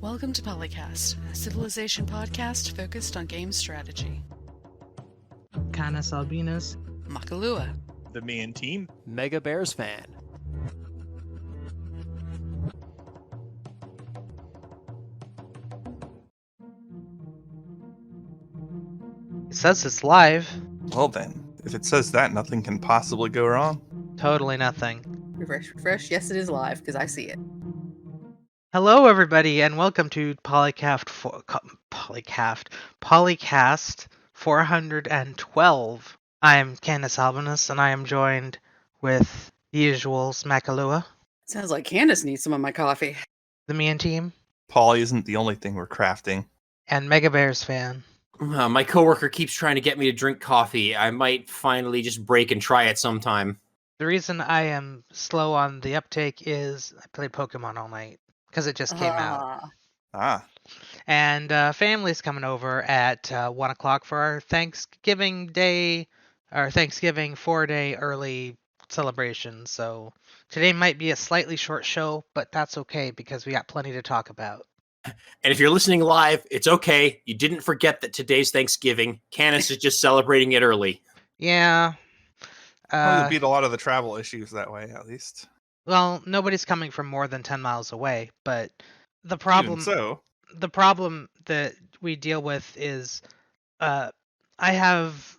Welcome to PolyCast, a civilization podcast focused on game strategy. CanusAlbinus, Makahlua, TheMeInTeam, MegaBearsFan. It says it's live. well then, if it says that, nothing can possibly go wrong. Totally nothing. refresh. Yes, it is live because I see it. Hello, everybody, and welcome to PolyCast 412. I'm CanusAlbinus, and I am joined with the usuals, Makahlua, Sounds like Candace needs some of my coffee. TheMeInTeam, Poly isn't the only thing we're crafting. and MegaBearsFan. My coworker keeps trying to get me to drink coffee. I might finally just break and try it sometime. The reason I am slow on the uptake is I played Pokemon all night, because it just came out. And family's coming over at 1 o'clock for our Thanksgiving 4-day early celebration. So today might be a slightly short show, but that's okay because we got plenty to talk about. And if you're listening live, it's okay. You didn't forget that today's Thanksgiving. Canus is just celebrating it early. Yeah. You'll beat a lot of the travel issues that way, at least. Well, nobody's coming from more than 10 miles away, but the problem... The problem that we deal with is I have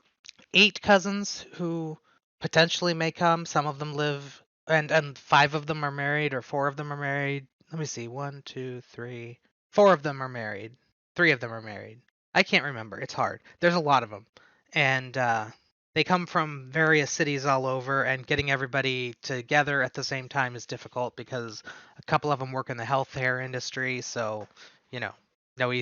8 cousins who potentially may come. Some of them live, and 5 of them are married, or 4 of them are married. Let me see. 1, 2, 3. 4 of them are married. 3 of them are married. I can't remember. It's hard. There's a lot of them. And they come from various cities all over, and getting everybody together at the same time is difficult because a couple of them work in the healthcare industry, so... no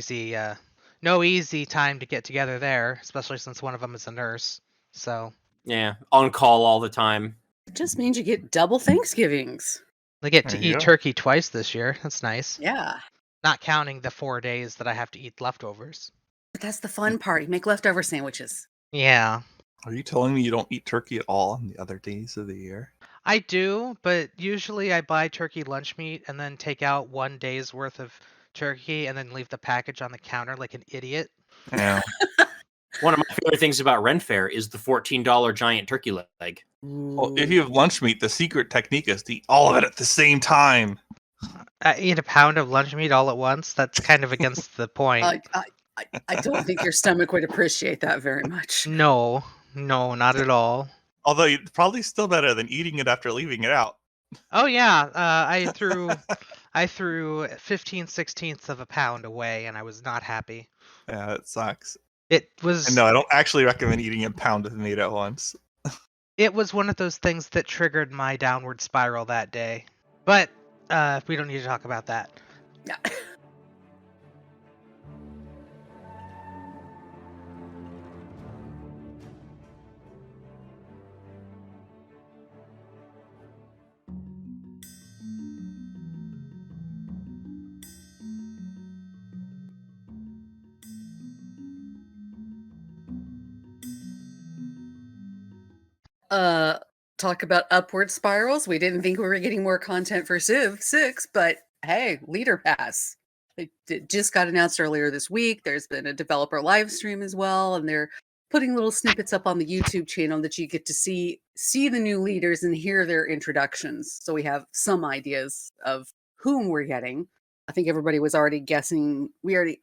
easy time to get together there, especially since one of them is a nurse. So yeah, on call all the time. It just means you get double Thanksgivings. They get to eat turkey twice this year. That's nice. Yeah. Not counting the 4 days that I have to eat leftovers. But that's the fun part. You make leftover sandwiches. Yeah. Are you telling me you don't eat turkey at all on the other days of the year? I do, but usually I buy turkey lunch meat and then take out 1 day's worth of turkey and then leave the package on the counter like an idiot. Yeah. One of my favorite things about Ren Fair is the $14 giant turkey leg. Well, if you have lunch meat, the secret technique is to eat all of it at the same time. I eat a pound of lunch meat all at once. That's kind of against the point. I don't think your stomach would appreciate that very much. No, not at all. Although it's probably still better than eating it after leaving it out. Oh yeah, I threw 15/16 of a pound away, and I was not happy. Yeah, it sucks. It was. No, I don't actually recommend eating a pound of meat at once. It was one of those things that triggered my downward spiral that day. But we don't need to talk about that. Yeah. Talk about upward spirals. We didn't think we were getting more content for Civ 6, but hey, Leader Pass. It just got announced earlier this week. There's been a developer live stream as well, and they're putting little snippets up on the YouTube channel that you get to see the new leaders and hear their introductions. So we have some ideas of whom we're getting. I think everybody was already guessing. We've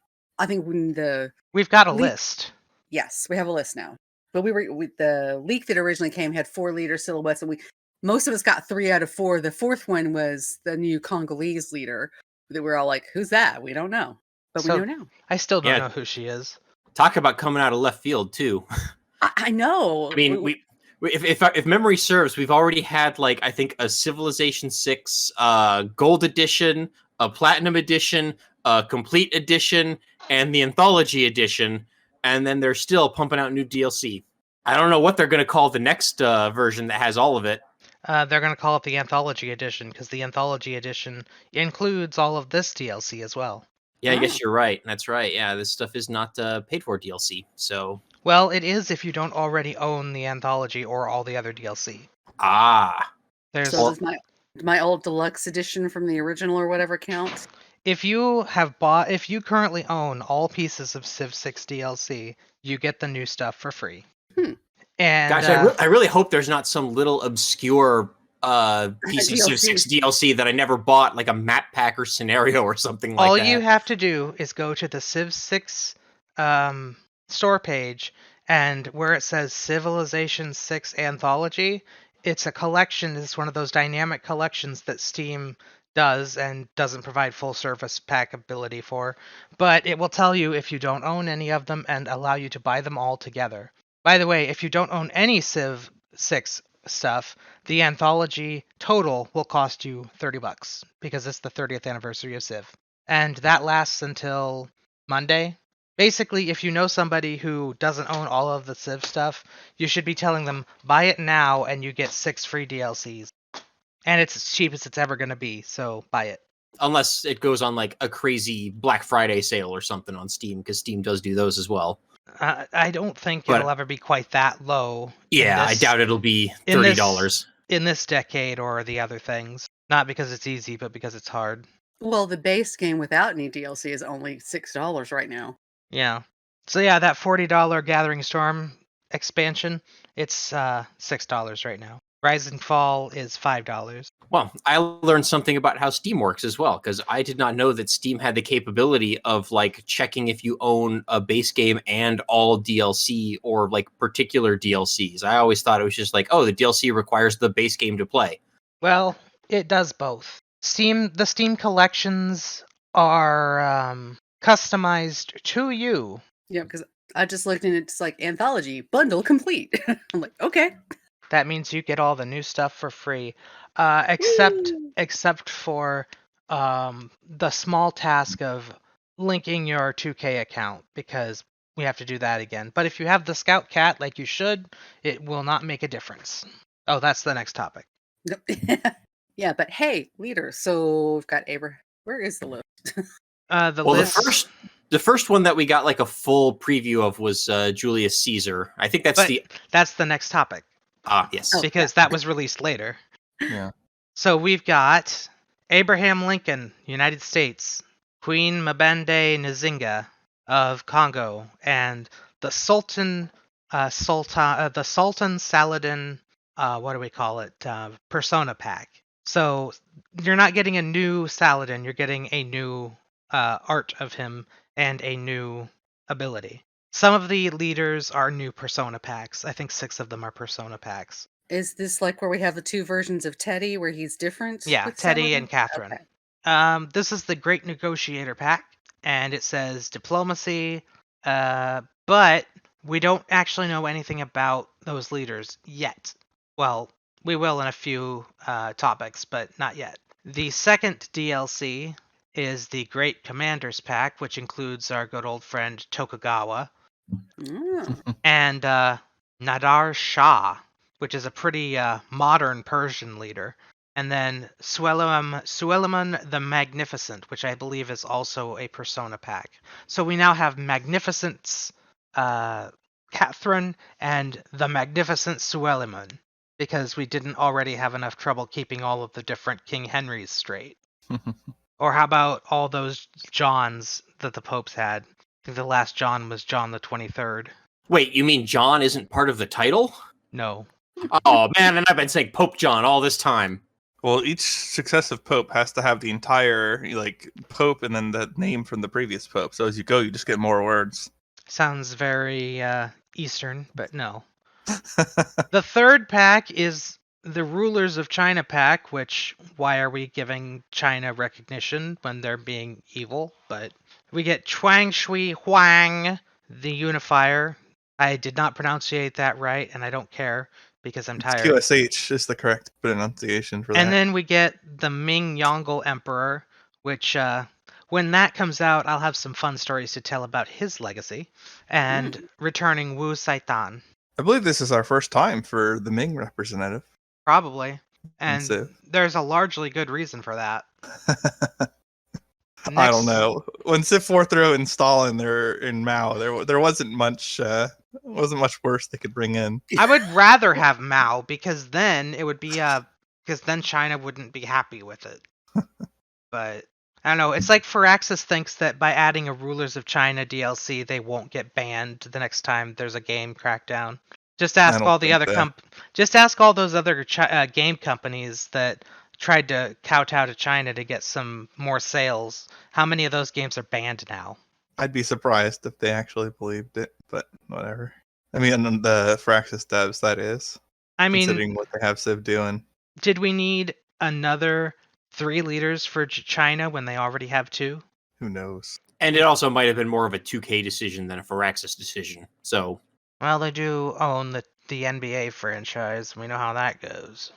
got a list. Yes, we have a list now. But the leak that originally came had 4 leader silhouettes, and most of us got 3 out of 4. The 4th one was the new Congolese leader. That we're all like, "Who's that? We don't know," but we know now. I still don't know who she is. Talk about coming out of left field too. I know. I mean, if memory serves, we've already had I think a Civilization 6 Gold Edition, a Platinum Edition, a Complete Edition, and the Anthology Edition. And then they're still pumping out new DLC. I don't know what they're going to call the next version that has all of it. They're going to call it the Anthology Edition, because the Anthology Edition includes all of this DLC as well. Yeah, I guess you're right. That's right. Yeah, this stuff is not paid for DLC. So. Well, it is if you don't already own the Anthology or all the other DLC. Ah. So does my old deluxe edition from the original or whatever count? if you currently own all pieces of Civ 6 DLC, you get the new stuff for free. And gosh, I really hope there's not some little obscure piece of Civ 6 DLC that I never bought, like a map pack or scenario or something like that. All you have to do is go to the Civ 6 store page, and where it says Civilization 6 Anthology, it's a collection. It's one of those dynamic collections that Steam does and doesn't provide full service pack ability for, but it will tell you if you don't own any of them and allow you to buy them all together. By the way, if you don't own any Civ 6 stuff, the anthology total will cost you $30 because it's the 30th anniversary of Civ. And that lasts until Monday. Basically, if you know somebody who doesn't own all of the Civ stuff, you should be telling them, buy it now and you get 6 free DLCs. And it's as cheap as it's ever going to be, so buy it. Unless it goes on like a crazy Black Friday sale or something on Steam, because Steam does do those as well. I don't think it'll ever be quite that low. Yeah, I doubt it'll be $30. In this decade or the other things. Not because it's easy, but because it's hard. Well, the base game without any DLC is only $6 right now. Yeah. So yeah, that $40 Gathering Storm expansion, it's $6 right now. Rise and Fall is $5. Well, I learned something about how Steam works as well, because I did not know that Steam had the capability of like checking if you own a base game and all DLC or like particular DLCs. I always thought it was just like, oh, the DLC requires the base game to play. Well, it does both. The Steam collections are customized to you. Yeah, because I just looked and it's like anthology bundle complete. I'm like, okay. That means you get all the new stuff for free, except for the small task of linking your 2K account, because we have to do that again. But if you have the Scout Cat like you should, it will not make a difference. Oh, that's the next topic. Yeah, but hey, leader. So we've got Abraham. Where is the list? The first one that we got like a full preview of was Julius Caesar. I think that's the next topic. Ah, yes. Because that was released later. Yeah. So we've got Abraham Lincoln, United States, Queen Mbende Nzinga of Congo, and the Sultan Saladin, what do we call it? Persona pack. So you're not getting a new Saladin, you're getting a new art of him and a new ability. Some of the leaders are new Persona packs. I think 6 of them are Persona packs. Is this like where we have the 2 versions of Teddy where he's different? Yeah, Teddy and Catherine. Okay. This is the Great Negotiator pack, and it says diplomacy, but we don't actually know anything about those leaders yet. Well, we will in a few topics, but not yet. The second DLC is the Great Commanders pack, which includes our good old friend Tokugawa. And Nadar Shah, which is a pretty modern Persian leader. And then Suleiman the Magnificent, which I believe is also a Persona pack. So we now have Magnificent's Catherine and the Magnificent Suleiman, because we didn't already have enough trouble keeping all of the different King Henrys straight. Or how about all those Johns that the popes had? I think the last John was John the 23rd. Wait, you mean John isn't part of the title? No. Oh, man, and I've been saying Pope John all this time. Well, each successive pope has to have the entire, like, pope and then the name from the previous pope. So as you go, you just get more words. Sounds very Eastern, but no. The third pack is the Rulers of China pack, which, why are we giving China recognition when they're being evil? But we get Chuang Shui Huang, the Unifier. I did not pronunciate that right, and I don't care, because I'm tired. QSH is the correct pronunciation for that. And then we get the Ming Yongle Emperor, which, when that comes out, I'll have some fun stories to tell about his legacy. And returning Wu Saitan. I believe this is our first time for the Ming representative. Probably. And there's a largely good reason for that. I don't know. When Civ 4 threw in Stalin there in Mao, there wasn't much worse they could bring in. I would rather have Mao, because then it would be because then China wouldn't be happy with it. But I don't know. It's like Firaxis thinks that by adding a Rulers of China DLC, they won't get banned the next time there's a game crackdown. Just I ask don't all the think other so. Just ask all those other game companies that tried to kowtow to China to get some more sales. How many of those games are banned now? I'd be surprised if they actually believed it, but whatever. I mean, on the Firaxis devs, that is. I mean, considering what they have Civ doing. Did we need another 3 leaders for China when they already have 2? Who knows? And it also might have been more of a 2K decision than a Firaxis decision. So, well, they do own the NBA franchise. We know how that goes.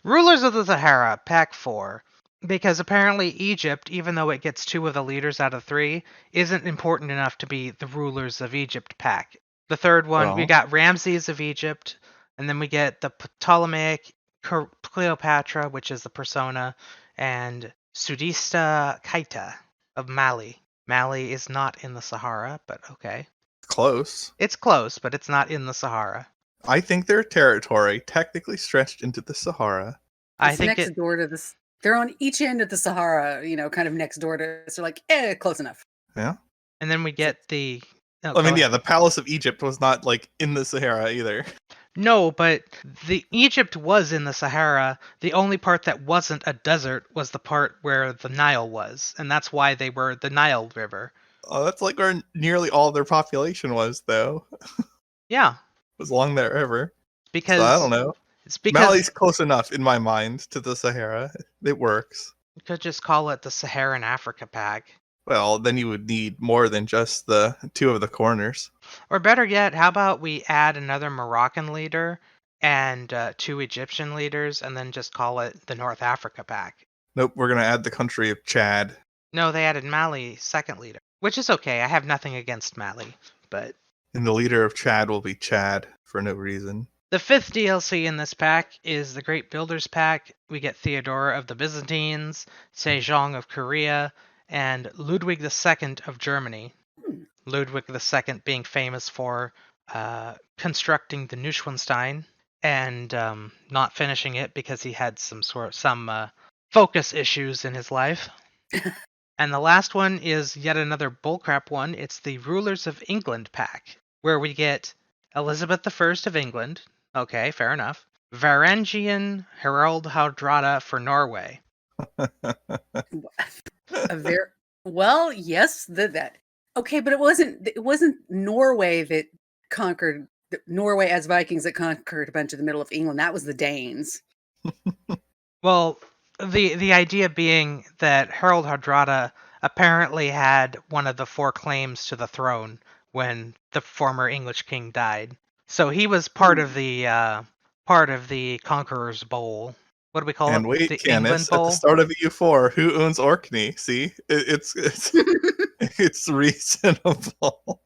Rulers of the Sahara, Pack 4. Because apparently Egypt, even though it gets 2 of the leaders out of 3, isn't important enough to be the Rulers of Egypt pack. The third one, we got Ramses of Egypt, and then we get the Ptolemaic Cleopatra, which is the persona, and Sudista Kaita of Mali. Mali is not in the Sahara, but okay. Close. It's close, but it's not in the Sahara. I think their territory technically stretched into the Sahara. I think next door to this. They're on each end of the Sahara, kind of next door to. So like, close enough. Yeah. And then we get the. Oh, I mean, yeah, the Palace of Egypt was not like in the Sahara either. No, but the Egypt was in the Sahara. The only part that wasn't a desert was the part where the Nile was, and that's why they were the Nile River. Oh, that's like where nearly all their population was, though. Yeah. It was along that river. Because so, I don't know. It's because Mali's close enough in my mind to the Sahara. It works. You could just call it the Saharan Africa pack. Well, then you would need more than just the 2 of the corners. Or better yet, how about we add another Moroccan leader and 2 Egyptian leaders and then just call it the North Africa pack? Nope, we're going to add the country of Chad. No, they added Mali second leader, which is okay. I have nothing against Mali, but... And the leader of Chad will be Chad for no reason. The 5th DLC in this pack is the Great Builders pack. We get Theodora of the Byzantines, Sejong of Korea, and Ludwig II of Germany. Ludwig II being famous for constructing the Neuschwanstein and not finishing it because he had some focus issues in his life. And the last one is yet another bullcrap one. It's the Rulers of England pack, where we get Elizabeth I of England. Okay, fair enough. Varangian Harald Hardrada for Norway. Well, yes, that. Okay, but it wasn't Norway that conquered Norway as Vikings that conquered a bunch of the middle of England. That was the Danes. Well, the idea being that Harald Hardrada apparently had one of the 4 claims to the throne when the former English king died. So he was part of the Conqueror's Bowl. What do we call it? And wait, the Canus, at the start of EU4, who owns Orkney? See, it's it's reasonable.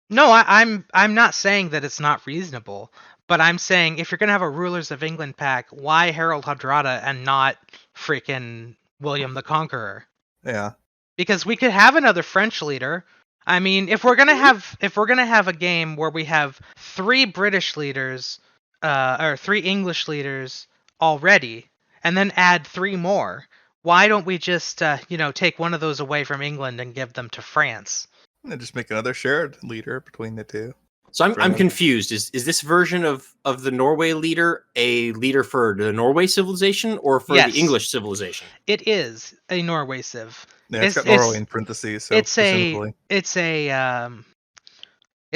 No, I'm not saying that it's not reasonable, but I'm saying if you're gonna have a Rulers of England pack, why Harald Hardrada and not freaking William the Conqueror? Yeah. Because we could have another French leader. I mean, if we're gonna have a game where we have 3 British leaders, or 3 English leaders already, and then add 3 more, why don't we just take one of those away from England and give them to France? And just make another shared leader between the 2. So I'm confused. Is this version of the Norway leader a leader for the Norway civilization or for the English civilization? It is a Norway civ. Yeah, it's got Norway in parentheses. So it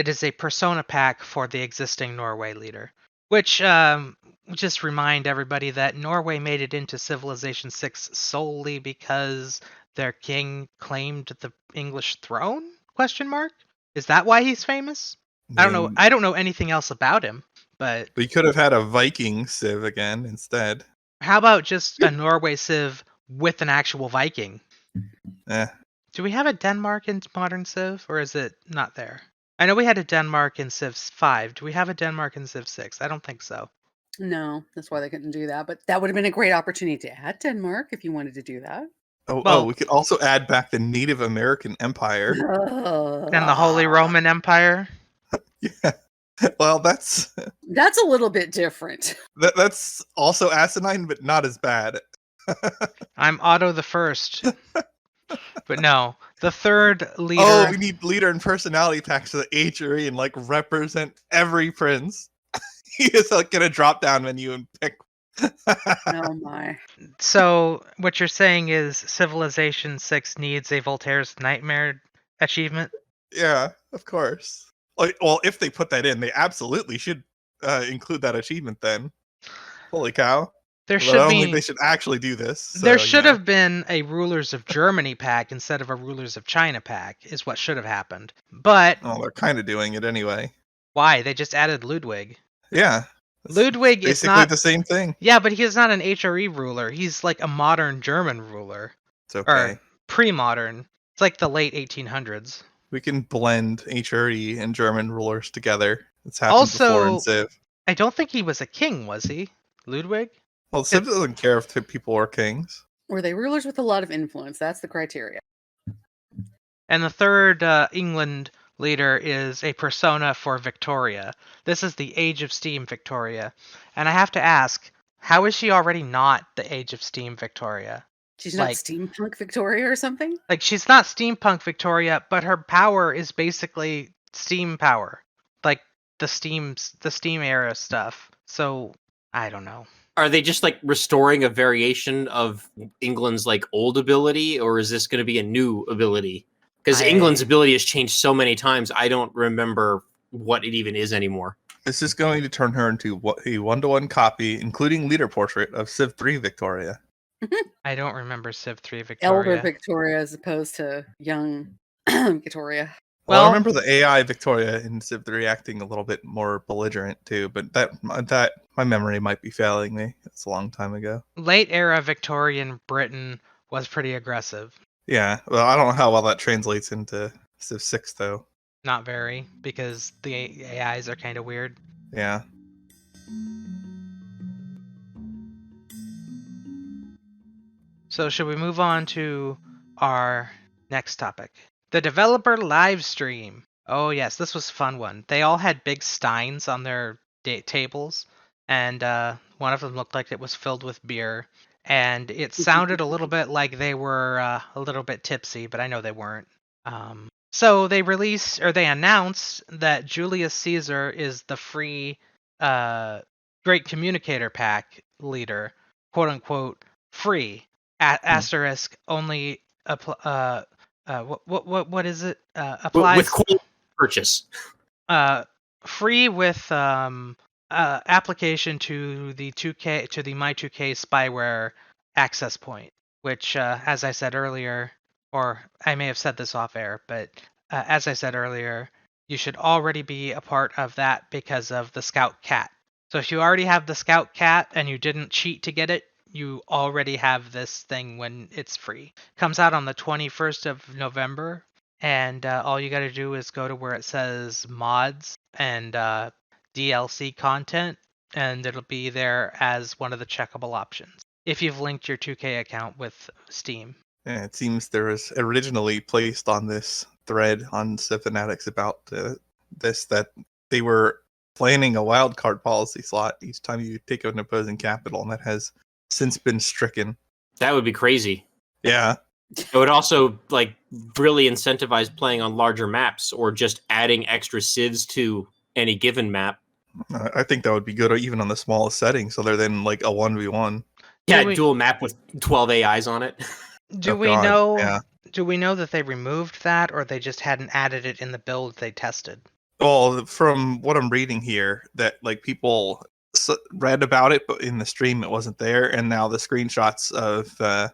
is a persona pack for the existing Norway leader. Which just remind everybody that Norway made it into Civilization 6 solely because their king claimed the English throne? ? Is that why he's famous? I don't know. I don't know anything else about him, but you could have had a Viking civ again instead. How about just a Norway civ with an actual Viking? Do we have a Denmark in Modern Civ, or is it not there? I know we had a Denmark in Civ 5. Do we have a Denmark in Civ 6? I don't think so. No, that's why they couldn't do that. But that would have been a great opportunity to add Denmark if you wanted to do that. We could also add back the Native American Empire. And the Holy Roman Empire. Yeah. Well, that's a little bit different. That's also asinine, but not as bad. I'm Otto the First. But no, the third leader. Oh, we need leader and personality packs so that HRE and like represent every prince. He is like gonna drop down menu and pick. Oh my. So what you're saying is Civilization 6 needs a Voltaire's Nightmare achievement? Yeah, of course. Like, well, if they put that in, they absolutely should include that achievement then. Holy cow. There I should don't be. think they should actually do this. So, There should have been a Rulers of Germany pack instead of a Rulers of China pack, is what should have happened. But Oh, they're kind of doing it anyway. why? They just added Ludwig. Yeah. Ludwig is basically not the same thing. Yeah, but he is not an HRE ruler. He's like a modern German ruler. It's okay. Or pre-modern. It's like the late 1800s. We can blend HRE and German rulers together. It's happened before in Civ. I don't think he was a king, was he? Ludwig? Well, Civ doesn't care if people are kings. Were they rulers with a lot of influence? That's the criteria. And the third England leader is a persona for Victoria. This is the Age of Steam Victoria. And I have to ask, how is she already not the Age of Steam Victoria? She's not steampunk Victoria or something? Like, she's not steampunk Victoria, but her power is basically steam power. Like, the steam era stuff. So, I don't know. Are they just like restoring a variation of England's like old ability, or is this going to be a new ability? Because England's ability has changed so many times, I don't remember what it even is anymore. This is going to turn her into a 1-to-1 copy, including leader portrait of Civ 3 Victoria. I don't remember Civ 3 Victoria. Elder Victoria as opposed to young Victoria. Well, I remember the AI Victoria in Civ 3 acting a little bit more belligerent too, but that my memory might be failing me. It's a long time ago. Late era Victorian Britain was pretty aggressive. Yeah, well, I don't know how well that translates into Civ 6 though. Not very, because the AIs are kind of weird. Yeah. So should we move on to our next topic? The developer live stream. Oh yes, this was a fun one. They all had big steins on their tables, and one of them looked like it was filled with beer. And it sounded a little bit like they were a little bit tipsy, but I know they weren't. So they announced that Julius Caesar is the free Great Communicator Pack leader, quote unquote, free. Asterisk only what is it? Applies with coin purchase. Free with application to the My2K spyware access point, which as I said earlier, or I may have said this off air, but as I said earlier, you should already be a part of that because of the Scout Cat. So if you already have the Scout Cat and you didn't cheat to get it, you already have this thing when it's free. Comes out on the 21st of November, and all you got to do is go to where it says mods and DLC content, and it'll be there as one of the checkable options if you've linked your 2K account with Steam. Yeah, it seems there was originally placed on this thread on Civ Fanatics about this that they were planning a wildcard policy slot each time you take an opposing capital, and that has since been stricken. That would be crazy. Yeah. It would also like really incentivize playing on larger maps or just adding extra civs to any given map. I think that would be good even on the smallest settings, other than like a 1v1. Yeah, dual map with 12 AIs on it. Do we know that they removed that, or they just hadn't added it in the build they tested? Well, from what I'm reading here, that like people read about it, but in the stream it wasn't there, and now the screenshots of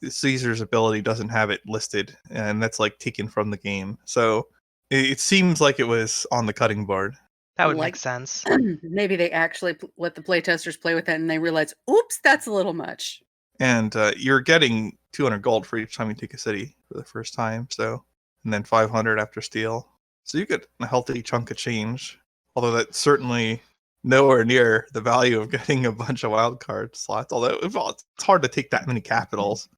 Caesar's ability doesn't have it listed, and that's like taken from the game. So it seems like it was on the cutting board. That would make sense. Maybe they actually let the playtesters play with that, and they realize, oops, that's a little much. And you're getting 200 gold for each time you take a city for the first time, so, and then 500 after steal. So you get a healthy chunk of change, although that's certainly nowhere near the value of getting a bunch of wildcard slots. Although it's hard to take that many capitals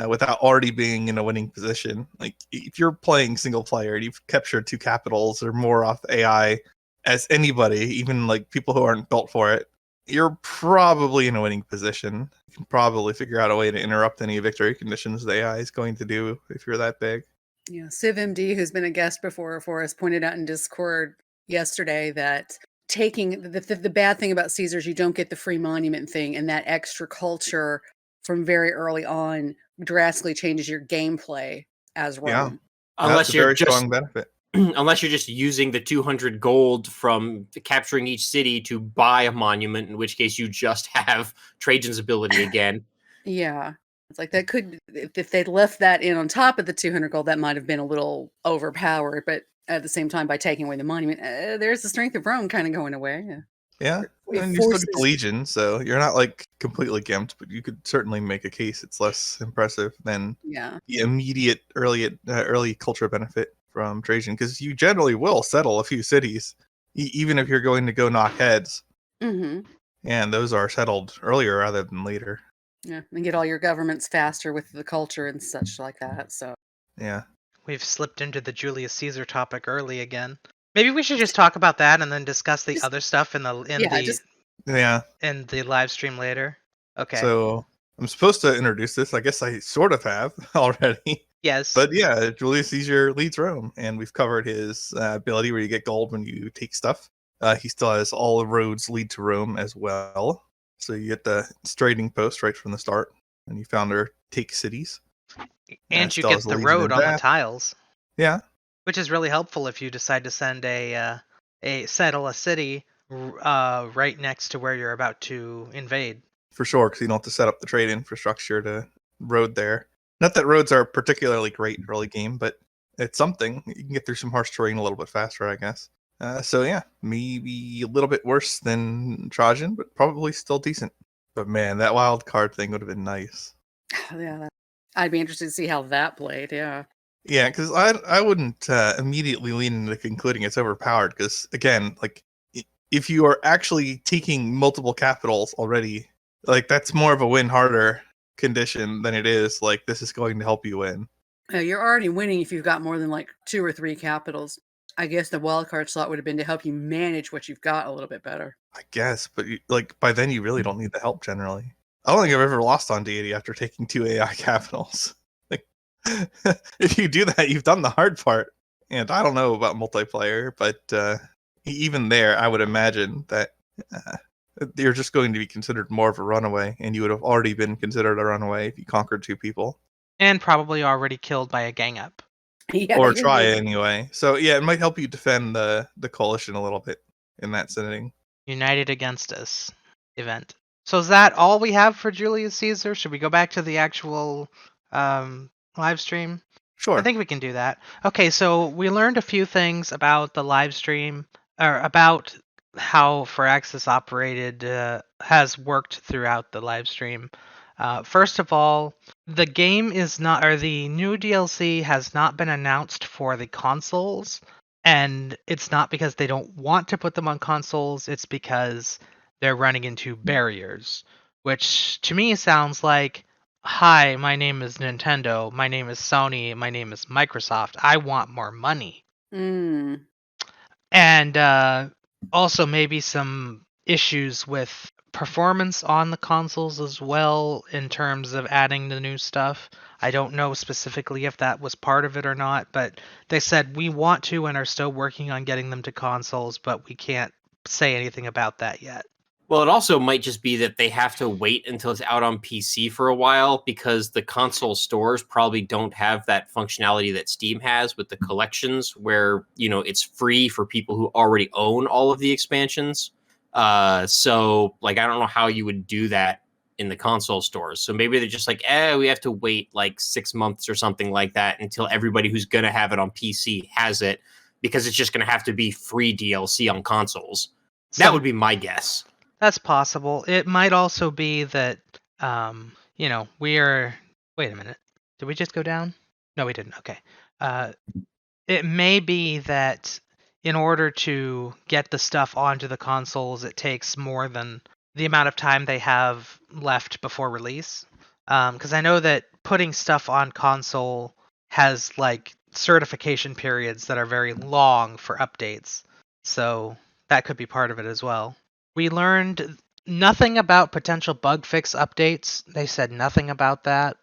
without already being in a winning position. Like if you're playing single player and you've captured 2 capitals or more off AI as anybody, even like people who aren't built for it, you're probably in a winning position. You can probably figure out a way to interrupt any victory conditions the AI is going to do if you're that big. Yeah, CivMD, who's been a guest before for us, pointed out in Discord yesterday that taking the bad thing about Caesars, you don't get the free monument thing, and that extra culture from very early on drastically changes your gameplay as Rome. Yeah, Unless that's a you're very just strong benefit. unless you're just using the 200 gold from capturing each city to buy a monument, in which case you just have Trajan's ability again. Yeah. It's like that could, if they'd left that in on top of the 200 gold, that might have been a little overpowered. But at the same time, by taking away the monument, there's the strength of Rome kind of going away. Yeah, It and you still get forces- the Legion, so you're not like completely gimped, but you could certainly make a case it's less impressive than Yeah. the immediate early culture benefit from Trajan, because you generally will settle a few cities, even if you're going to go knock heads, Mm-hmm. and those are settled earlier rather than later. Yeah. And get all your governments faster with the culture and such like that. So, Yeah, We've slipped into the Julius Caesar topic early again. Maybe we should just talk about that and then discuss the Just- other stuff in the live stream later. Okay. So I'm supposed to introduce this. I guess I sort of have already. Yes. But yeah, Julius Caesar leads Rome, and we've covered his ability where you get gold when you take stuff. He still has all the roads lead to Rome as well. So you get the trading post right from the start, and you found her take cities. and you still get has the Legion road and on the that. tiles, Yeah, which is really helpful if you decide to send a settle a city right next to where you're about to invade. for sure, because you don't have to set up the trade infrastructure to road there. Not that roads are particularly great early game, but it's something. You can get through some harsh terrain a little bit faster, I guess. So yeah, maybe a little bit worse than Trajan, but probably still decent. But man, that wild card thing would have been nice. yeah, I'd be interested to see how that played. Yeah. Yeah, because I wouldn't immediately lean into concluding it's overpowered. Because again, like if you are actually taking multiple capitals already, like that's more of a win harder condition than it is like this is going to help you win. You're already winning if you've got more than like 2 or 3 capitals. I guess the wildcard slot would have been to help you manage what you've got a little bit better. I guess, but like by then you really don't need the help generally. I don't think I've ever lost on deity after taking 2 AI capitals. Like, if you do that, you've done the hard part. And I don't know about multiplayer, but even there, I would imagine that you're just going to be considered more of a runaway, and you would have already been considered a runaway if you conquered 2 people. And probably already killed by a gang up. Yeah, Or try anyway. So yeah, it might help you defend the coalition a little bit in that setting. United Against Us event. So is that all we have for Julius Caesar? Should we go back to the actual live stream? Sure. I think we can do that. Okay, so we learned a few things about the live stream, or about how Firaxis operated, has worked throughout the live stream. First of all, the game is not, or the new DLC has not been announced for the consoles, and it's not because they don't want to put them on consoles, it's because they're running into barriers, which to me sounds like, hi, my name is Nintendo, my name is Sony, my name is Microsoft, I want more money. Mm. And also maybe some issues with performance on the consoles as well in terms of adding the new stuff. I don't know specifically if that was part of it or not, but they said we want to and are still working on getting them to consoles, but we can't say anything about that yet. Well, it also might just be that they have to wait until it's out on PC for a while because the console stores probably don't have that functionality that Steam has with the collections where, you know, it's free for people who already own all of the expansions. So, like, I don't know how you would do that in the console stores. So maybe they're just like, we have to wait like 6 months or something like that until everybody who's going to have it on PC has it because it's just going to have to be free DLC on consoles. That would be my guess. That's possible. It might also be that, you know, we are... Wait a minute. Did we just go down? No, we didn't. Okay. It may be that in order to get the stuff onto the consoles, it takes more than the amount of time they have left before release. Because I know that putting stuff on console has, like, certification periods that are very long for updates. So that could be part of it as well. We learned Nothing about potential bug fix updates. They said nothing about that.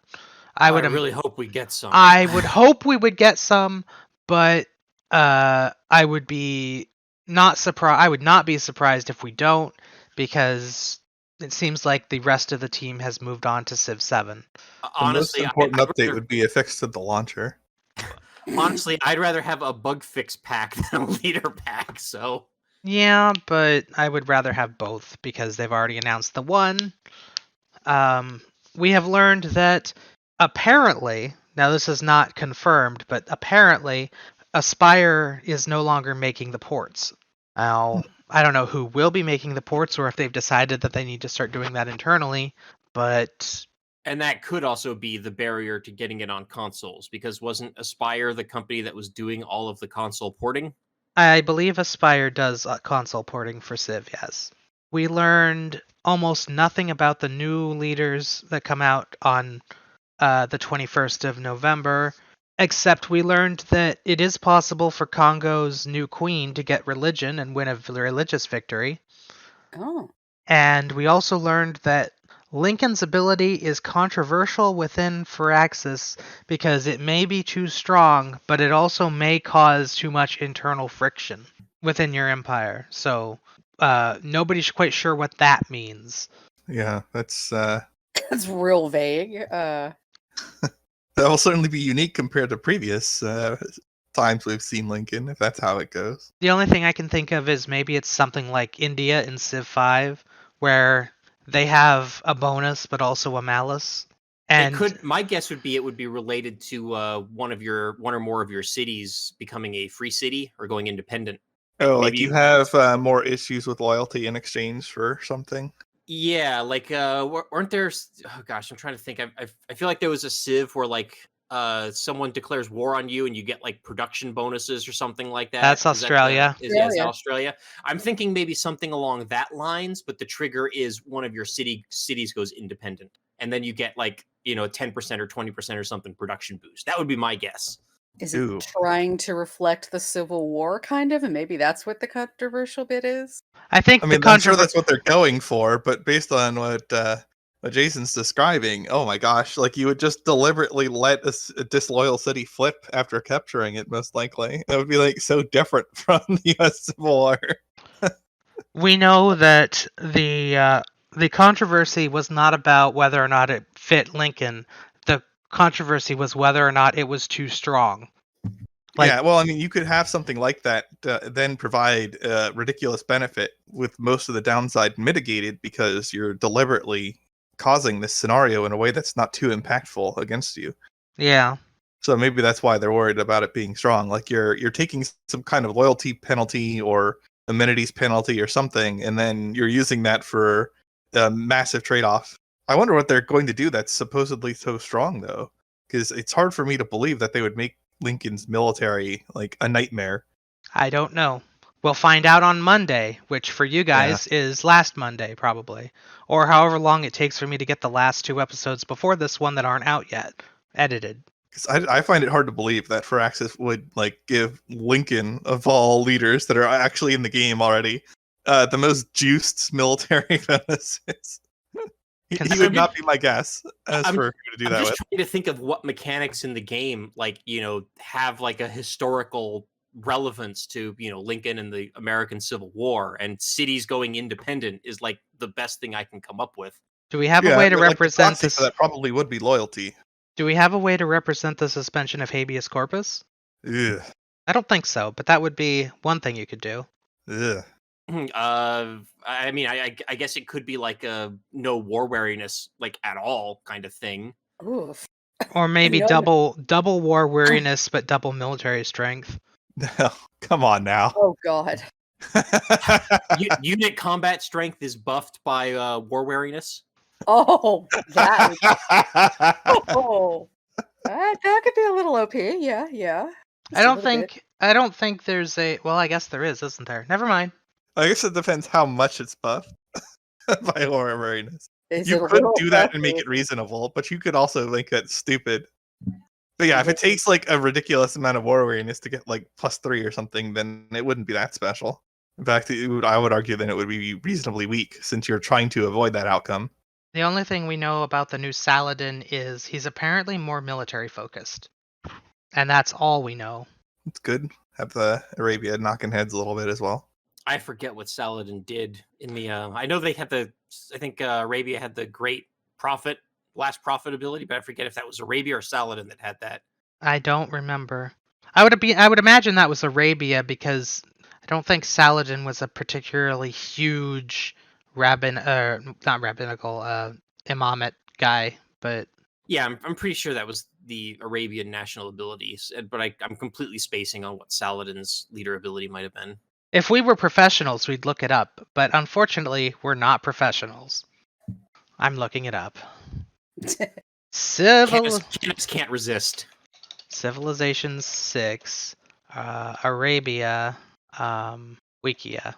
I really hope we get some. I would hope we would get some, but I would be not surprised. I would not be surprised if we don't, because it seems like the rest of the team has moved on to Civ 7. Honestly, the most important update would be a fix to the launcher. Honestly, I'd rather have a bug fix pack than a leader pack. So yeah, but I would rather have both because they've already announced the one. We have learned that apparently, now this is not confirmed, but apparently Aspire is no longer making the ports. Now, I don't know who will be making the ports or if they've decided that they need to start doing that internally, but... And that could also be the barrier to getting it on consoles, because wasn't Aspire the company that was doing all of the console porting? I believe Aspire does console porting for Civ, yes. We learned almost nothing about the new leaders that come out on the 21st of November, except we learned that it is possible for Congo's new queen to get religion and win a religious victory. Oh. And we also learned that Lincoln's ability is controversial within Firaxis because it may be too strong, but it also may cause too much internal friction within your empire. So nobody's quite sure what that means. Yeah, that's That's real vague. That will certainly be unique compared to previous times we've seen Lincoln, if that's how it goes. The only thing I can think of is maybe it's something like India in Civ 5, where they have a bonus but also a malus. And my guess would be it would be related to one or more of your cities becoming a free city or going independent. Oh, maybe, like you have more issues with loyalty in exchange for something? Yeah, like weren't there? Oh gosh, I'm trying to think. I feel like there was a Civ where like someone declares war on you and you get like production bonuses or something like that. That's Australia. Yes, Australia. I'm thinking maybe something along that lines, but the trigger is one of your cities goes independent, and then you get like 10% or 20% or something production boost. That would be my guess. Is it trying to reflect the Civil War, kind of? And maybe that's what the controversial bit is? I mean, I'm sure that's what they're going for, but based on what Jason's describing, oh my gosh, like you would just deliberately let a disloyal city flip after capturing it, most likely. That would be like so different from the US Civil War. We know that the controversy was not about whether or not it fit Lincoln. The controversy was whether or not it was too strong. Yeah, well, I mean, you could have something like that then provide ridiculous benefit with most of the downside mitigated because you're deliberately causing this scenario in a way that's not too impactful against you. Yeah. So maybe that's why they're worried about it being strong. Like you're taking some kind of loyalty penalty or amenities penalty or something, and then you're using that for a massive trade-off. I wonder what they're going to do that's supposedly so strong, though, because it's hard for me to believe that they would make Lincoln's military like a nightmare. I don't know. We'll find out on Monday, which for you guys is last Monday, probably. Or however long it takes for me to get the last 2 episodes before this one that aren't out yet, edited. Because I find it hard to believe that Firaxis would like give Lincoln, of all leaders that are actually in the game already, the most juiced military bonuses. He would not be my guess for who to do that with. I'm just trying to think of what mechanics in the game, like, have like a historical relevance to, Lincoln and the American Civil War, and cities going independent is like the best thing I can come up with. Do we have a way to represent this? That probably would be loyalty. Do we have a way to represent the suspension of habeas corpus? Ugh. I don't think so, but that would be one thing you could do. Ugh. I mean, I guess it could be like a no war weariness, like at all kind of thing. Oof. Or maybe double war weariness, but double military strength. No, come on now. Oh God. Unit combat strength is buffed by war weariness. Oh, that could be a little OP. Yeah. I don't think there's a. Well, I guess there is, isn't there? Never mind. I guess it depends how much it's buffed by war weariness. Is you could do that and make it reasonable, but you could also make that stupid. But yeah, if it takes like a ridiculous amount of war weariness to get like +3 or something, then it wouldn't be that special. In fact, I would argue then it would be reasonably weak since you're trying to avoid that outcome. The only thing we know about the new Saladin is he's apparently more military focused. And that's all we know. It's good. Have the Arabia knocking heads a little bit as well. I forget what Saladin did in the. I know they had the. I think Arabia had the great last prophet ability, but I forget if that was Arabia or Saladin that had that. I don't remember. I would imagine that was Arabia because I don't think Saladin was a particularly huge not rabbinical, imamate guy, but yeah, I'm pretty sure that was the Arabian national abilities, but I'm completely spacing on what Saladin's leader ability might have been. If we were professionals, we'd look it up, but unfortunately, we're not professionals. I'm looking it up. Canus can't resist. Civilization 6, Arabia, Wikia.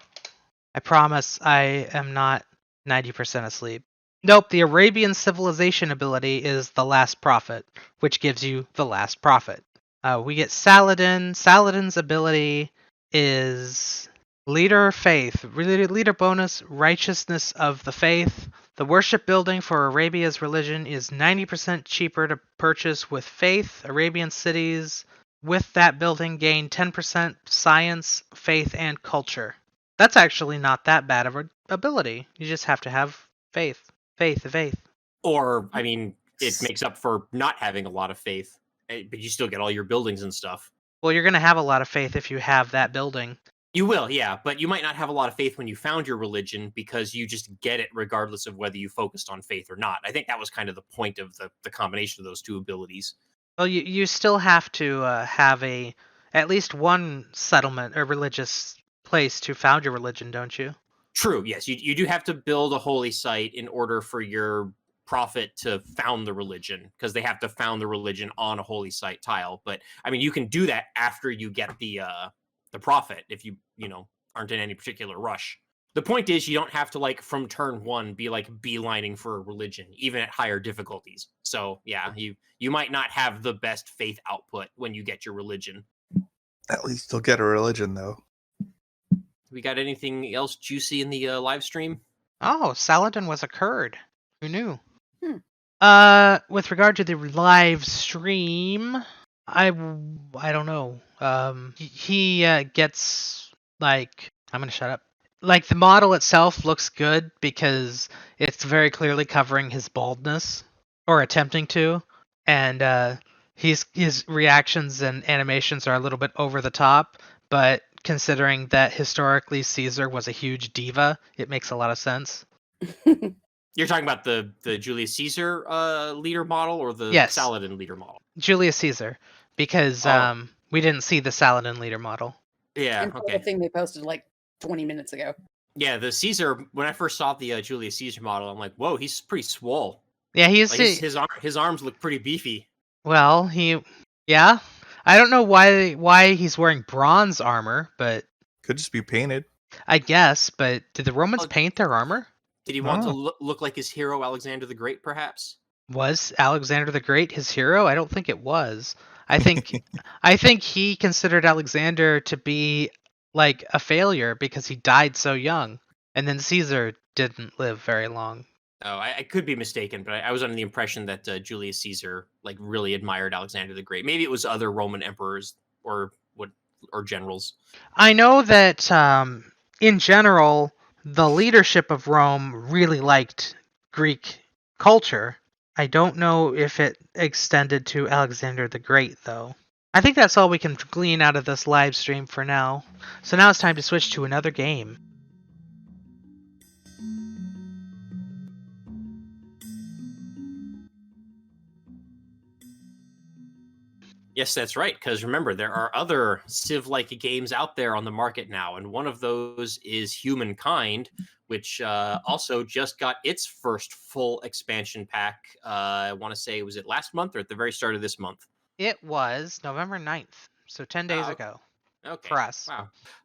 I promise I am not 90% asleep. Nope, the Arabian civilization ability is the last prophet, which gives you the last prophet. We get Saladin. Saladin's ability is leader faith, leader bonus, righteousness of the faith. The worship building for Arabia's religion is 90% cheaper to purchase with faith. Arabian cities with that building gain 10% science, faith, and culture. That's actually not that bad of an ability. You just have to have faith. Faith. Or, I mean, it makes up for not having a lot of faith, but you still get all your buildings and stuff. Well, you're going to have a lot of faith if you have that building. You will, yeah, but you might not have a lot of faith when you found your religion because you just get it regardless of whether you focused on faith or not. I think that was kind of the point of the combination of those two abilities. Well, you still have to have at least one settlement or religious place to found your religion, don't you? True, yes. You do have to build a holy site in order for your prophet to found the religion, because they have to found the religion on a holy site tile. But, I mean, you can do that after you get the prophet if you aren't in any particular rush. The point is you don't have to, like, from turn one be like beelining for a religion, even at higher difficulties. So yeah, you might not have the best faith output when you get your religion. At least you'll get a religion, though. We got anything else juicy in the live stream? Oh, Saladin was a Kurd. Who knew? With regard to the live stream, I don't know. He gets, like, I'm gonna shut up. Like, the model itself looks good because it's very clearly covering his baldness, or attempting to, and his reactions and animations are a little bit over the top, but considering that historically Caesar was a huge diva, it makes a lot of sense. You're talking about the Julius Caesar leader model or the Yes. Saladin leader model? Julius Caesar, because we didn't see the Saladin leader model. Yeah, and okay. The thing they posted like 20 minutes ago. Yeah, the Caesar, when I first saw the Julius Caesar model, I'm like, whoa, he's pretty swole. Yeah, he's like his arms look pretty beefy. Well, yeah. I don't know why he's wearing bronze armor, but could just be painted. I guess, but did the Romans paint their armor? Did he want to look like his hero Alexander the Great, perhaps? Was Alexander the Great his hero? I don't think it was. I think he considered Alexander to be like a failure because he died so young, and then Caesar didn't live very long. Oh, I could be mistaken, but I was under the impression that Julius Caesar like really admired Alexander the Great. Maybe it was other Roman emperors or generals. I know that in general, the leadership of Rome really liked Greek culture. I don't know if it extended to Alexander the Great, though. I think that's all we can glean out of this live stream for now. So now it's time to switch to another game. Yes, that's right, because remember, there are other Civ-like games out there on the market now, and one of those is Humankind, which also just got its first full expansion pack. I want to say, was it last month or at the very start of this month? It was November 9th, so 10 days ago. Okay. For us.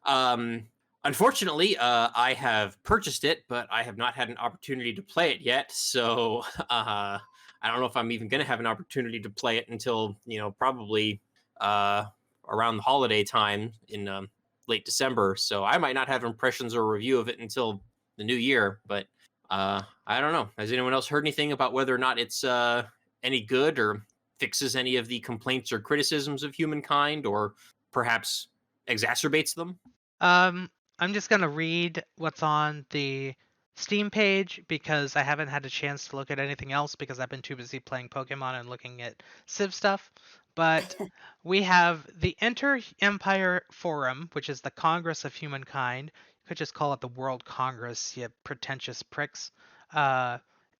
Wow. Unfortunately, I have purchased it, but I have not had an opportunity to play it yet, so I don't know if I'm even going to have an opportunity to play it until, probably around the holiday time in late December, so I might not have impressions or review of it until the new year. But I don't know. Has anyone else heard anything about whether or not it's any good or fixes any of the complaints or criticisms of Humankind, or perhaps exacerbates them? I'm just gonna read what's on the Steam page because I haven't had a chance to look at anything else because I've been too busy playing Pokemon and looking at Civ stuff. But we have the Inter-Empire Forum, which is the Congress of Humankind. You could just call it the World Congress, you pretentious pricks.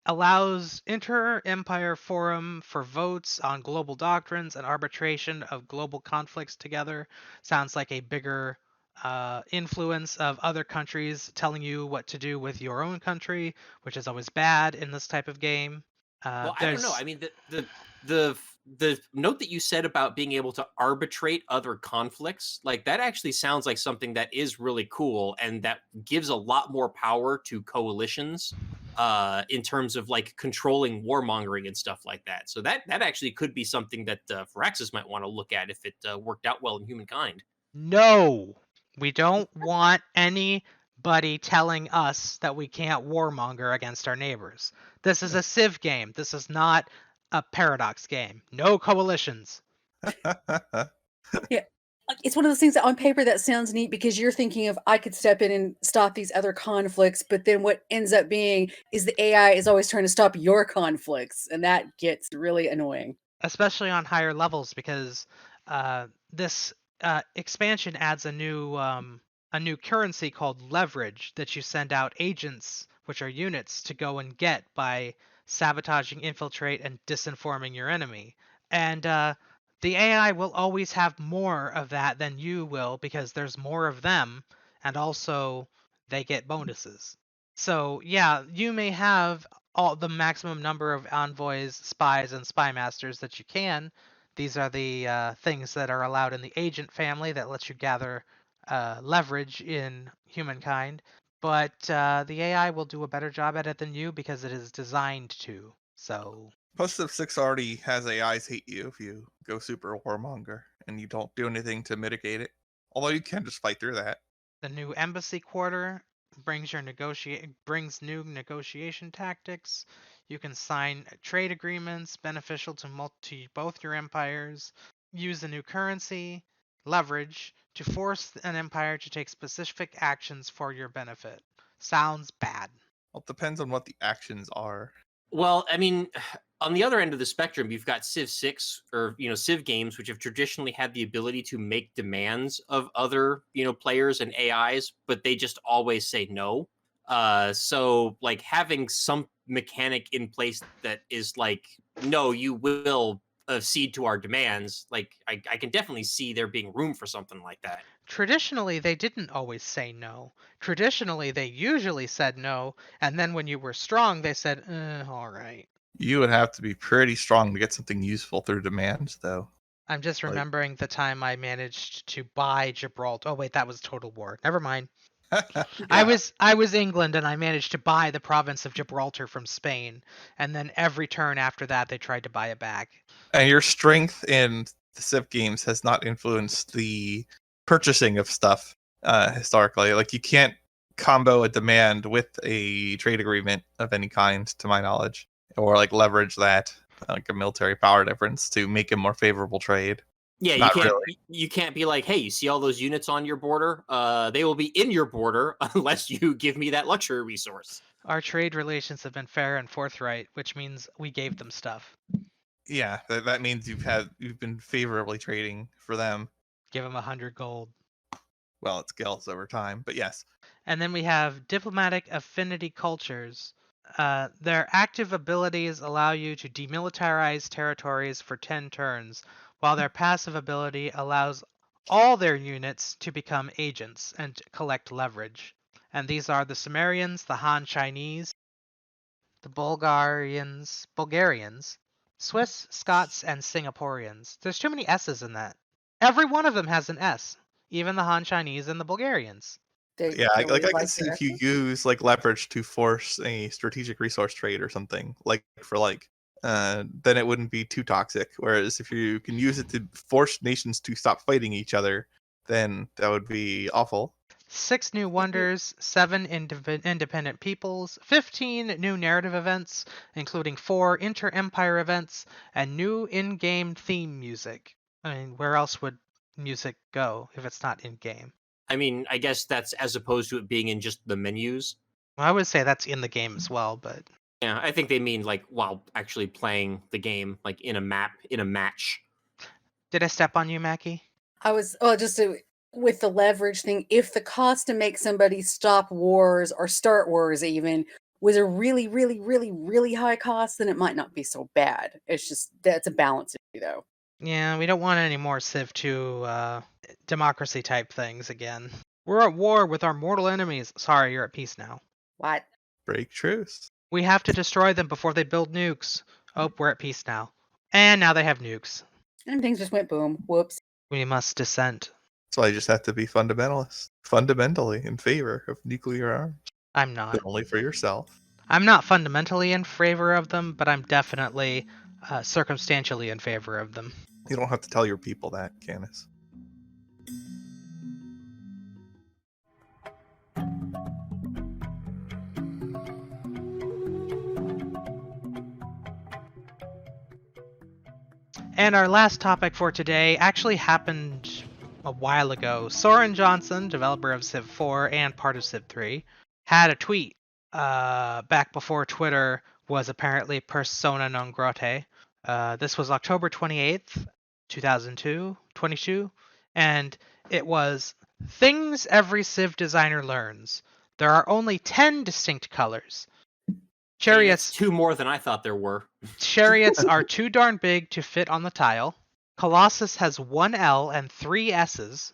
Allows Inter-Empire Forum for votes on global doctrines and arbitration of global conflicts together. Sounds like a bigger influence of other countries telling you what to do with your own country, which is always bad in this type of game. Well, I don't know. I mean, the note that you said about being able to arbitrate other conflicts, like that actually sounds like something that is really cool and that gives a lot more power to coalitions in terms of like controlling warmongering and stuff like that. So that actually could be something that Firaxis might want to look at if it worked out well in Humankind. No, we don't want anybody telling us that we can't warmonger against our neighbors. This is a Civ game. This is not a Paradox game. No coalitions. Yeah. It's one of those things that on paper that sounds neat because you're thinking of I could step in and stop these other conflicts, but then what ends up being is the AI is always trying to stop your conflicts, and that gets really annoying. Especially on higher levels because this expansion adds a new currency called leverage that you send out agents, which are units, to go and get by sabotaging, infiltrate, and disinforming your enemy. And the AI will always have more of that than you will because there's more of them, and also they get bonuses. So yeah, you may have all the maximum number of envoys, spies, and spy masters that you can. These are the things that are allowed in the agent family that lets you gather leverage in Humankind. But the AI will do a better job at it than you because it is designed to. So Plus, Civ 6 already has AIs hate you if you go super warmonger and you don't do anything to mitigate it. Although you can just fight through that. the new embassy quarter brings new negotiation tactics. You can sign trade agreements beneficial to both your empires. Use the new currency, leverage, to force an empire to take specific actions for your benefit. Sounds bad. Well, it depends on what the actions are. Well, I mean, on the other end of the spectrum, you've got Civ 6 or, Civ games, which have traditionally had the ability to make demands of other, players and AIs, but they just always say no. So like having some mechanic in place that is like, no, you will cede to our demands. Like I can definitely see there being room for something like that. Traditionally, they didn't always say no. Traditionally, they usually said no, and then when you were strong, they said, all right. You would have to be pretty strong to get something useful through demands, though. I'm just remembering the time I managed to buy Gibraltar. Oh wait, that was Total War. Never mind. Yeah. I was England and I managed to buy the province of Gibraltar from Spain, and then every turn after that they tried to buy it back. And your strength in the Civ games has not influenced the purchasing of stuff historically. Like you can't combo a demand with a trade agreement of any kind, to my knowledge, or like leverage that like a military power difference to make a more favorable trade. Yeah, Not really. You can't be like, hey, you see all those units on your border? They will be in your border unless you give me that luxury resource. Our trade relations have been fair and forthright, which means we gave them stuff. Yeah, that means you've been favorably trading for them. Give them 100 gold. Well, it scales over time, but yes. And then we have diplomatic affinity cultures. Their active abilities allow you to demilitarize territories for 10 turns, while their passive ability allows all their units to become agents and collect leverage. And these are the Sumerians, the Han Chinese, the Bulgarians, Swiss, Scots, and Singaporeans. There's too many S's in that. Every one of them has an S, even the Han Chinese and the Bulgarians. Yeah, I can see if you use like leverage to force a strategic resource trade or something, then it wouldn't be too toxic. Whereas if you can use it to force nations to stop fighting each other, then that would be awful. 6 new wonders, 7 independent peoples, 15 new narrative events, including 4 inter-empire events, and new in-game theme music. I mean, where else would music go if it's not in-game? I mean, I guess that's as opposed to it being in just the menus. Well, I would say that's in the game as well, but Yeah, I think they mean like while actually playing the game, like in a match. did I step on you, Mackie? I was with the leverage thing. If the cost to make somebody stop wars or start wars even was a really, really, really, really high cost, then it might not be so bad. It's just that's a balance issue, though. Yeah, we don't want any more Civ 2 democracy type things again. We're at war with our mortal enemies. Sorry, you're at peace now. What? Break truce. We have to destroy them before they build nukes. Oh, we're at peace now. And now they have nukes. And things just went boom. Whoops. We must dissent. So I just have to be fundamentalist. Fundamentally in favor of nuclear arms. I'm not. But only for yourself. I'm not fundamentally in favor of them, but I'm definitely circumstantially in favor of them. You don't have to tell your people that, Canus. And our last topic for today actually happened a while ago. Soren Johnson, developer of Civ 4 and part of Civ 3, had a tweet back before Twitter was apparently persona non grata. This was October 28th, 2022, and it was, "Things every Civ designer learns. There are only 10 distinct colors. Chariots, Hey, 2 more than I thought there were. Chariots are too darn big to fit on the tile. Colossus has 1 L and 3 S's.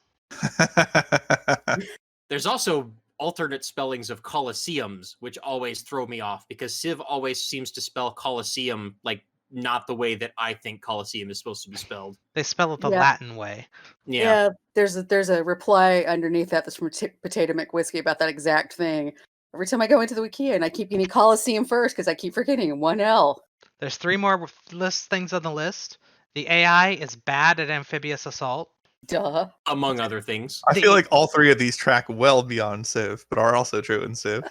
There's also alternate spellings of Colosseums, which always throw me off because Civ always seems to spell Colosseum like not the way that I think Colosseum is supposed to be spelled. They spell it the Yeah. Latin way. Yeah. There's a reply underneath that's from Potato McWhiskey about that exact thing. Every time I go into the Wikia and I keep getting Coliseum first because I keep forgetting 1L. There's 3 more things on the list. The AI is bad at amphibious assault. Duh. Among other things. I feel like all 3 of these track well beyond Civ, but are also true in Civ.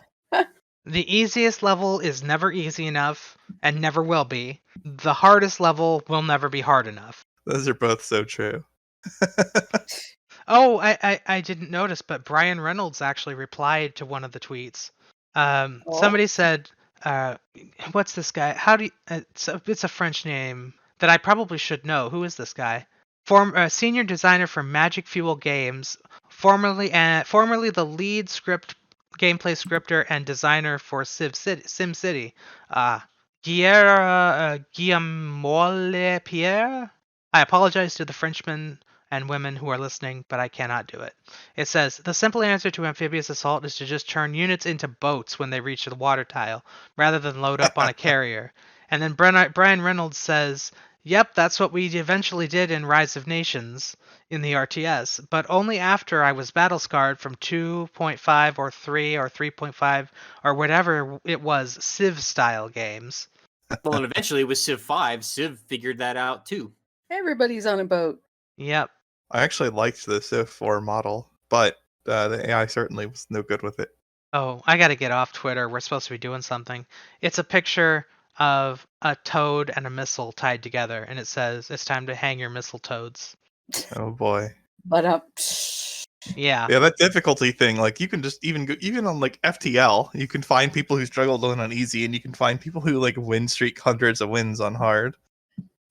The easiest level is never easy enough and never will be. The hardest level will never be hard enough. Those are both so true. Oh, I didn't notice, but Brian Reynolds actually replied to one of the tweets. Somebody said, what's this guy? How do you, it's a French name that I probably should know. Who is this guy? Senior designer for Magic Fuel Games, formerly the lead gameplay scripter and designer for SimCity. Guillemot Pierre. I apologize to the Frenchmen and women who are listening, but I cannot do it. It says, the simple answer to amphibious assault is to just turn units into boats when they reach the water tile, rather than load up on a carrier. And then Brian Reynolds says, yep, that's what we eventually did in Rise of Nations in the RTS, but only after I was battle scarred from 2.5 or 3 or 3.5 or whatever it was Civ-style games. Well, and eventually with Civ 5, Civ figured that out too. Everybody's on a boat. Yep. I actually liked the Civ 4 model, but the AI certainly was no good with it. Oh, I gotta get off Twitter. We're supposed to be doing something. It's a picture of a toad and a missile tied together, and it says, it's time to hang your missile toads. Oh boy. But Yeah. Yeah, that difficulty thing, like you can just even on like FTL, you can find people who struggle doing on easy, and you can find people who like win streak hundreds of wins on hard.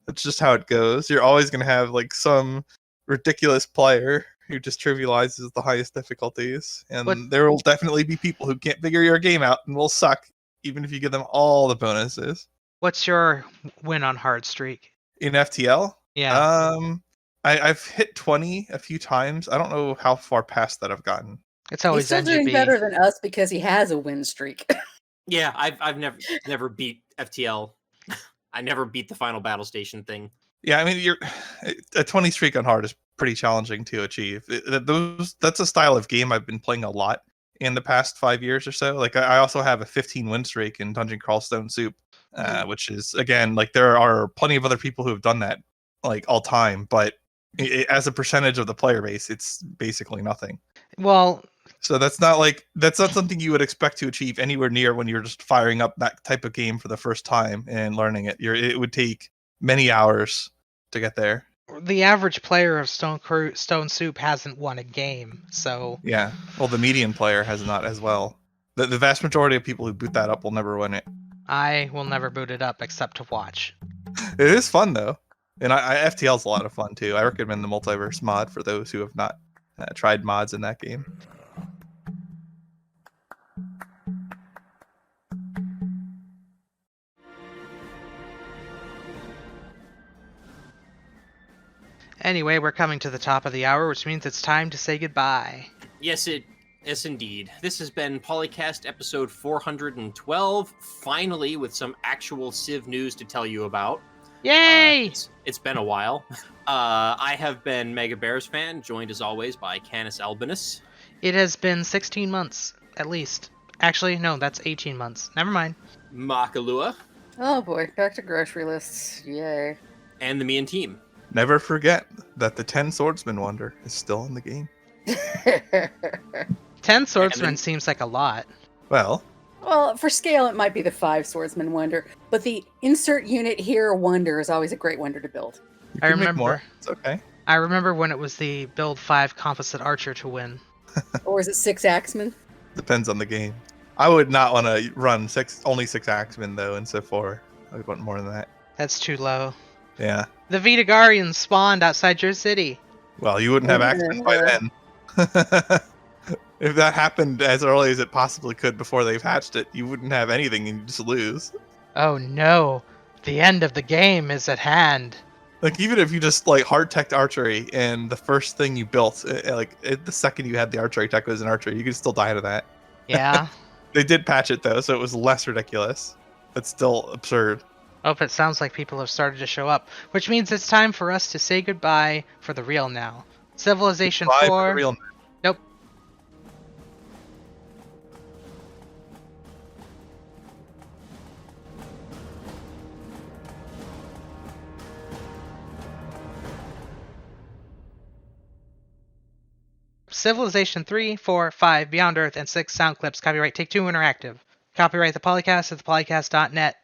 That's just how it goes. You're always gonna have like some ridiculous player who just trivializes the highest difficulties, and there will definitely be people who can't figure your game out and will suck, even if you give them all the bonuses. What's your win on hard streak? In FTL? Yeah. I've hit 20 a few times. I don't know how far past that I've gotten. It's always he's still NGB. doing better than us because he has a win streak. Yeah, I've never beat FTL. I never beat the final battle station thing. Yeah, I mean, a 20 streak on hard is pretty challenging to achieve. That's a style of game I've been playing a lot in the past 5 years or so. Like I also have a 15 win streak in Dungeon Crawl Stone Soup, which is again like there are plenty of other people who have done that like all time, but As a percentage of the player base, it's basically nothing. Well, so that's not something you would expect to achieve anywhere near when you're just firing up that type of game for the first time and learning it. It would take many hours to get there. the average player of Stone Soup hasn't won a game, so Yeah. Well, the median player has not as well. The vast majority of people who boot that up will never win it. I will never boot it up except to watch. It is fun though, and FTL's a lot of fun too. I recommend the Multiverse mod for those who have not tried mods in that game. Anyway, we're coming to the top of the hour, which means it's time to say goodbye. Yes, indeed. This has been PolyCast episode 412, finally with some actual Civ news to tell you about. Yay! It's been a while. I have been MegaBearsFan, joined as always by CanusAlbinus. It has been 16 months, at least. Actually, no, that's 18 months. Never mind. Makahlua. Oh boy, back to grocery lists. Yay. And TheMeInTeam. Never forget that the 10 Swordsman Wonder is still in the game. 10 swordsmen seems like a lot. Well, for scale, it might be the 5 Swordsman Wonder, but the insert unit here wonder is always a great wonder to build. you I can make remember. more. It's okay. I remember when it was the build 5 composite archer to win. Or is it 6 Axemen? Depends on the game. I would not want to run only 6 Axemen though in Civ 4. I would want more than that. That's too low. Yeah. The Vitagarians spawned outside your city. Well, you wouldn't have Axemen by then. If that happened as early as it possibly could before they've hatched it, you wouldn't have anything and you just lose. Oh no, the end of the game is at hand. Like, even if you just, hard-teched archery and the first thing you built, the second you had the archery tech was an archery, you could still die to that. Yeah. They did patch it, though, so it was less ridiculous. But still absurd. Oh, it sounds like people have started to show up, which means it's time for us to say goodbye for the real now. Civilization Goodbye 4. for the real now. Nope. Civilization 3, 4, 5, Beyond Earth, and 6 sound clips. Copyright Take-Two Interactive. Copyright the PolyCast at thepolycast.net.